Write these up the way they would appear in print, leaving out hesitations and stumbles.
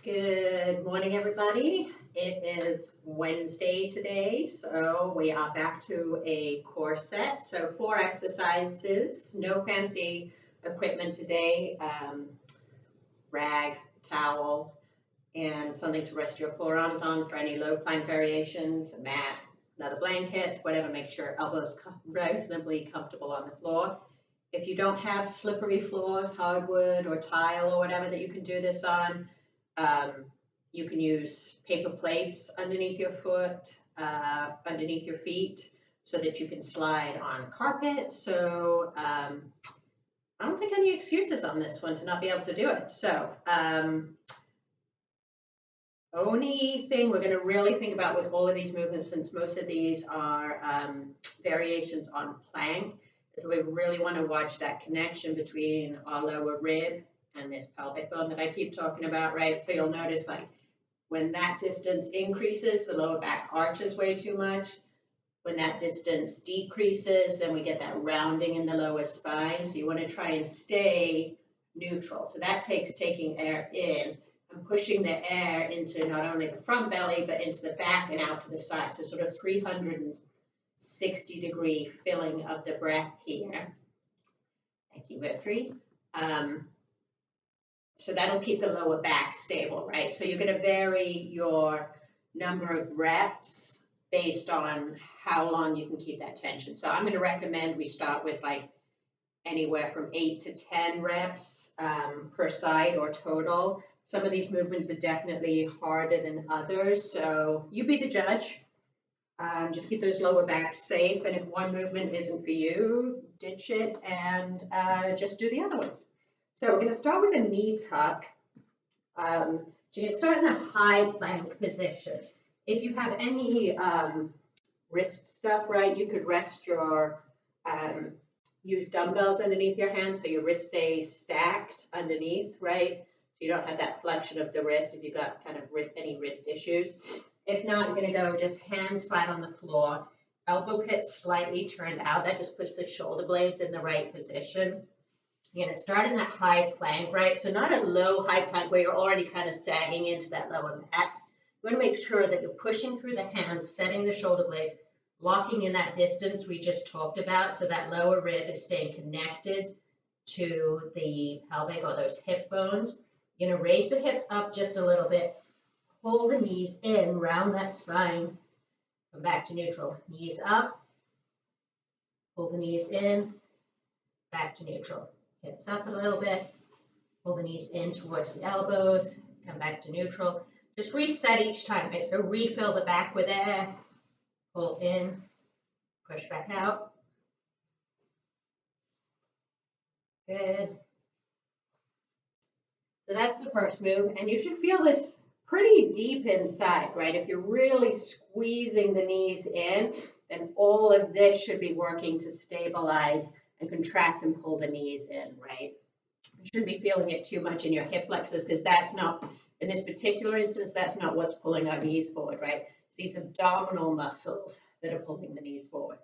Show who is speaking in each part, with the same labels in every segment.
Speaker 1: Good morning, everybody. It is Wednesday today, so we are back to a core set. So 4 exercises, no fancy equipment today, rag, towel, and something to rest your forearms on for any low plank variations, a mat, another blanket, whatever makes your elbows reasonably comfortable on the floor. If you don't have slippery floors, hardwood or tile or whatever that you can do this on, you can use paper plates underneath your foot, underneath your feet, so that you can slide on carpet. So I don't think any excuses on this one to not be able to do it. So only thing we're going to really think about with all of these movements, since most of these are variations on plank, is we really want to watch that connection between our lower rib and this pelvic bone that I keep talking about, right? So you'll notice, like, when that distance increases, the lower back arches way too much. When that distance decreases, then we get that rounding in the lower spine. So you want to try and stay neutral. So that takes taking air in and pushing the air into not only the front belly, but into the back and out to the side. So sort of 360-degree filling of the breath here. Thank you, Mercury. So that'll keep the lower back stable, right? So you're going to vary your number of reps based on how long you can keep that tension. So I'm going to recommend we start with like anywhere from 8 to 10 reps per side or total. Some of these movements are definitely harder than others, so you be the judge. Just keep those lower backs safe, and if one movement isn't for you, ditch it and just do the other ones. So we're going to start with a knee tuck. So you can start in a high plank position. If you have any wrist stuff, right, you could rest your, use dumbbells underneath your hands so your wrist stays stacked underneath, right? So you don't have that flexion of the wrist if you've got kind of any wrist issues. If not, you're going to go just hands flat on the floor, elbow pit slightly turned out. That just puts the shoulder blades in the right position. You're going to start in that high plank, right? So not a low high plank where you're already kind of sagging into that lower back. You want to make sure that you're pushing through the hands, setting the shoulder blades, locking in that distance we just talked about, so that lower rib is staying connected to the pelvic or those hip bones. You're going to raise the hips up just a little bit, pull the knees in, round that spine, come back to neutral. Knees up, pull the knees in, back to neutral. Hips up a little bit, pull the knees in towards the elbows, come back to neutral. Just reset each time, right? So refill the back with air, pull in, push back out. Good. So that's the first move, and you should feel this pretty deep inside, right? If you're really squeezing the knees in, then all of this should be working to stabilize and contract and pull the knees in, right? You shouldn't be feeling it too much in your hip flexors, because that's not, in this particular instance, that's not what's pulling our knees forward, right? It's these abdominal muscles that are pulling the knees forward.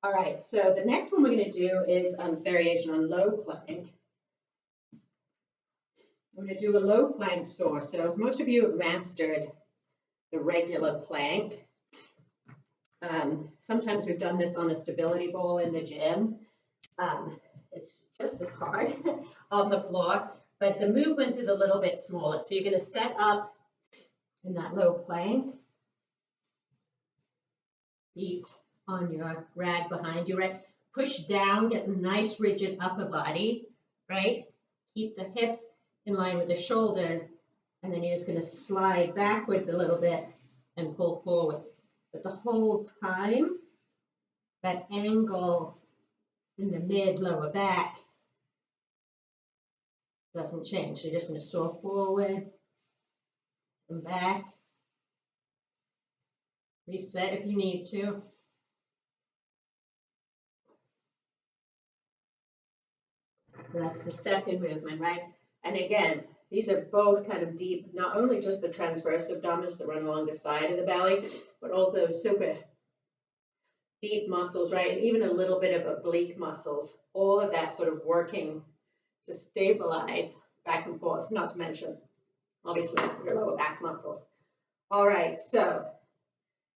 Speaker 1: All right, so the next one we're going to do is variation on low plank. We're going to do a low plank store. So most of you have mastered the regular plank. Sometimes we've done this on a stability ball in the gym. It's just as hard on the floor, but the movement is a little bit smaller. So you're going to set up in that low plank, feet on your rag behind you, right? Push down, get a nice rigid upper body, right? Keep the hips in line with the shoulders, and then you're just going to slide backwards a little bit and pull forward. But the whole time, that angle in the mid lower back doesn't change. So you're just going to soar forward and back. Reset if you need to. So that's the second movement, right? And again, these are both kind of deep, not only just the transverse abdominals that run along the side of the belly, but also super deep muscles, right? And even a little bit of oblique muscles, all of that sort of working to stabilize back and forth, not to mention obviously your lower back muscles. All right, so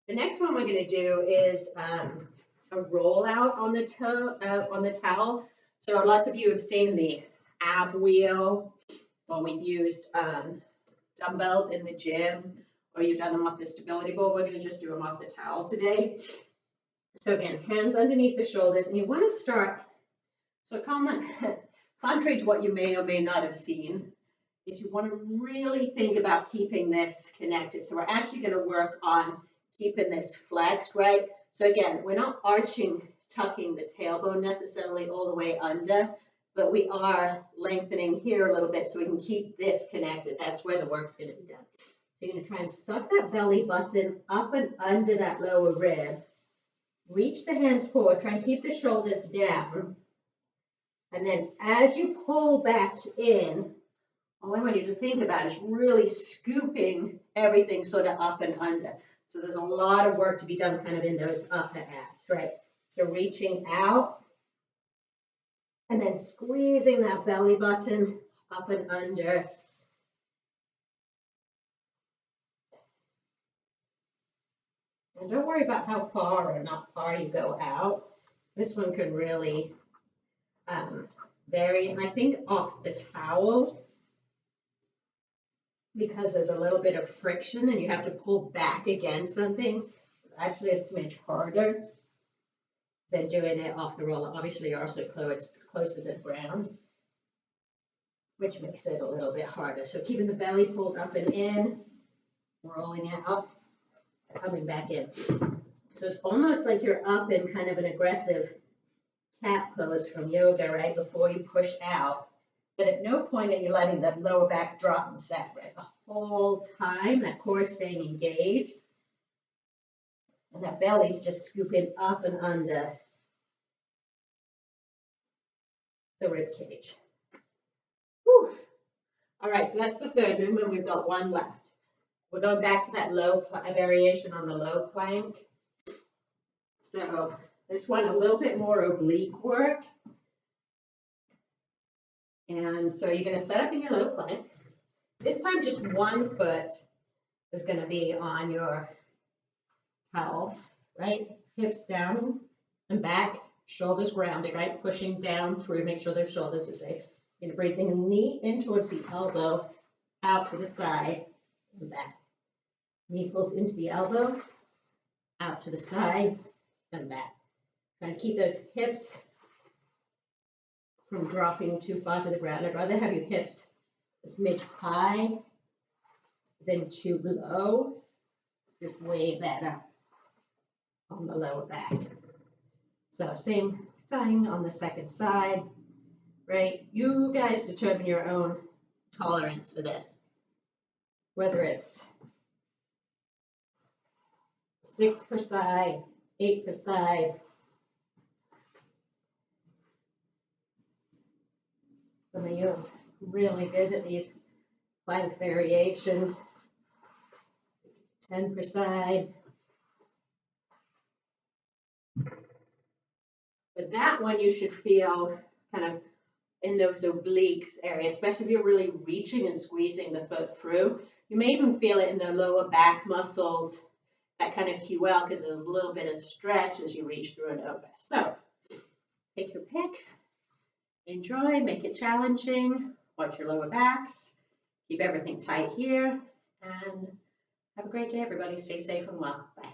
Speaker 1: the next one we're going to do is a roll out on the towel. So lots of you have seen the ab wheel, or we've used dumbbells in the gym, or you've done them off the stability board. We're going to just do them off the towel today. So again, hands underneath the shoulders, and you want to start, so contrary to what you may or may not have seen, is you want to really think about keeping this connected. So we're actually going to work on keeping this flexed, right? So again, we're not tucking the tailbone necessarily all the way under, but we are lengthening here a little bit so we can keep this connected. That's where the work's going to be done. So you're going to try and suck that belly button up and under that lower rib. Reach the hands forward, try and keep the shoulders down. And then as you pull back in, all I want you to think about is really scooping everything sort of up and under. So there's a lot of work to be done kind of in those upper abs, right? So reaching out and then squeezing that belly button up and under. And don't worry about how far or not far you go out. This one can really vary. And I think off the towel, because there's a little bit of friction and you have to pull back against something, it's actually a smidge harder than doing it off the roller. Obviously, you're also closer to the ground, which makes it a little bit harder. So keeping the belly pulled up and in, rolling out, coming back in. So it's almost like you're up in kind of an aggressive cat pose from yoga, right, before you push out. But at no point are you letting the lower back drop and separate. The whole time, that core is staying engaged. And that belly's just scooping up and under the rib cage. Whew. All right, so that's the third movement. We've got one left. We're going back to that low variation on the low plank. So this one, a little bit more oblique work. And so you're going to set up in your low plank. This time, just one foot is going to be on your towel, right? Hips down and back, shoulders grounded, right? Pushing down through, make sure their shoulders are safe. You're going to bring the knee in towards the elbow, out to the side and back. Knee pulls into the elbow, out to the side and back. Try to keep those hips from dropping too far to the ground. I'd rather have your hips a smidge high than too low. Just way better on the lower back. So same thing on the second side, right? You guys determine your own tolerance for this. Whether it's 6 per side, 8 per side. Some of you are really good at these plank variations. 10 per side. But that one you should feel kind of in those obliques area, especially if you're really reaching and squeezing the foot through. You may even feel it in the lower back muscles, that kind of QL, because there's a little bit of stretch as you reach through and over. So take your pick, enjoy, make it challenging, watch your lower backs, keep everything tight here, and have a great day, everybody. Stay safe and well. Bye.